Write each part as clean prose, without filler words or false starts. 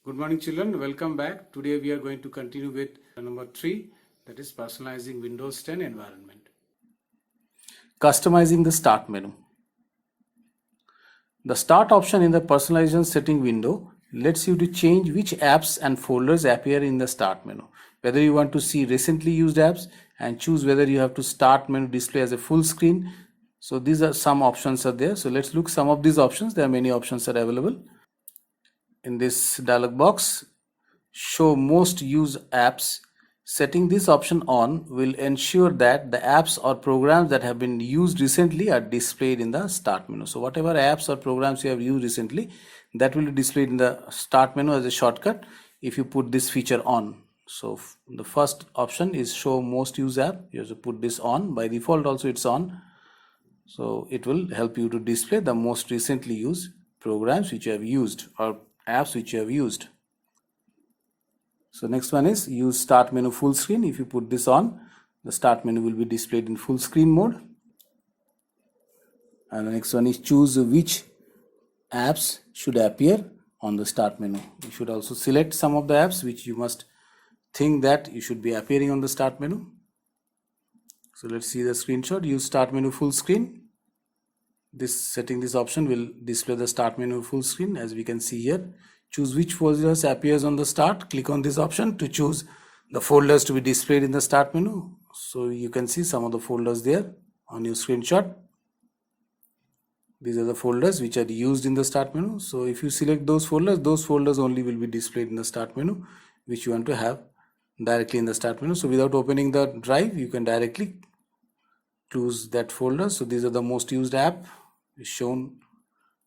Good morning, children. Welcome back. Today we are going to continue with number 3, that is personalizing Windows 10 environment. Customizing the start menu. The start option in the personalization setting window lets you to change which apps and folders appear in the start menu. Whether you want to see recently used apps and choose whether you have to start menu display as a full screen. So these are some options are there. So let's look some of these options. There are many options are available. In this dialog box, show most used apps. Setting this option on will ensure that the apps or programs that have been used recently are displayed in the start menu. So whatever apps or programs you have used recently, that will be displayed in the start menu as a shortcut if you put this feature on. So the first option is show most used app. You have to put this on. By default also it's on. So it will help you to display the most recently used programs which you have used or apps which you have used. So next one is use start menu full screen. If you put this on, the start menu will be displayed in full screen mode. And the next one is choose which apps should appear on the start menu. You should also select some of the apps which you must think that you should be appearing on the start menu. So let's see the screenshot. Use start menu full screen. This option will display the start menu full screen as we can see here. Choose which folders appears on the start. Click on this option to choose the folders to be displayed in the start menu. So you can see some of the folders there on your screenshot. These are the folders which are used in the start menu. So if you select those folders only will be displayed in the start menu, which you want to have directly in the start menu. So without opening the drive, you can directly choose that folder. So these are the most used app shown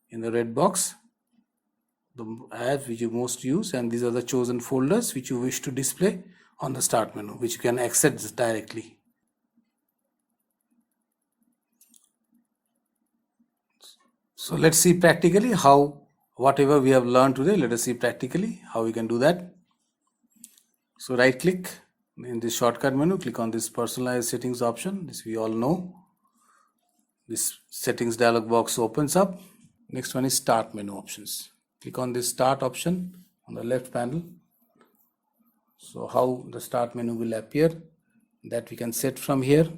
in the red box, the apps which you most use, and these are the chosen folders which you wish to display on the start menu, which you can access directly. So let's see practically how whatever we have learned today, let us see practically how we can do that. So right click in this shortcut menu, click on this personalized settings option. This we all know. This settings dialog box opens up. Next one is start menu options. Click on this start option on the left panel. So how the start menu will appear, that we can set from here.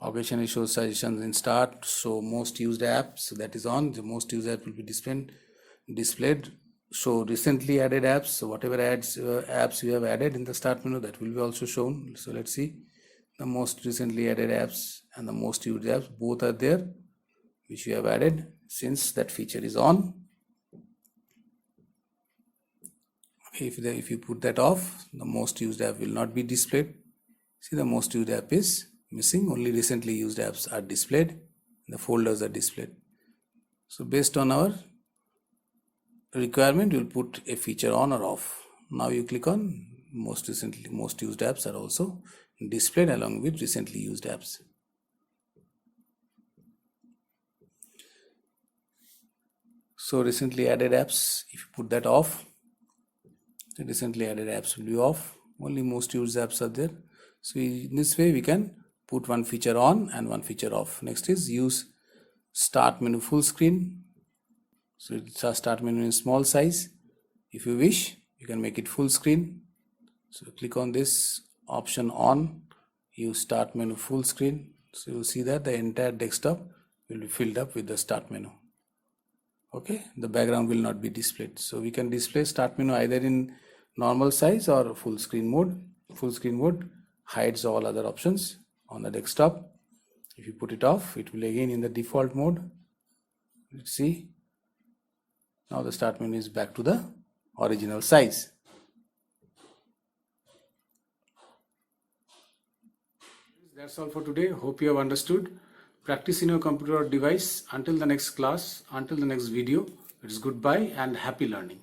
Occasionally show suggestions in start. So most used apps, so that is on. The most used app will be displayed. Show recently added apps. So whatever apps you have added in the start menu, that will be also shown. So let's see. The most recently added apps and the most used apps both are there, which you have added since that feature is on. Okay, if you put that off, the most used app will not be displayed. See, the most used app is missing. Only recently used apps are displayed. The folders are displayed. So based on our requirement, you'll put a feature on or off. Now you click on most used apps are also displayed along with recently used apps. So recently added apps, if you put that off, the recently added apps will be off. Only most used apps are there. So in this way we can put one feature on and one feature off. Next is use start menu full screen. So it's a start menu in small size. If you wish, you can make it full screen. So click on this option on, use start menu full screen. So you see that the entire desktop will be filled up with the start menu. Okay, the background will not be displayed. So we can display start menu either in normal size or full screen mode. Full screen mode hides all other options on the desktop. If you put it off, it will again in the default mode. Let's see. Now the start menu is back to the original size. That's all for today. Hope you have understood. Practice in your computer or device. Until the next class, until the next video, it is goodbye and happy learning.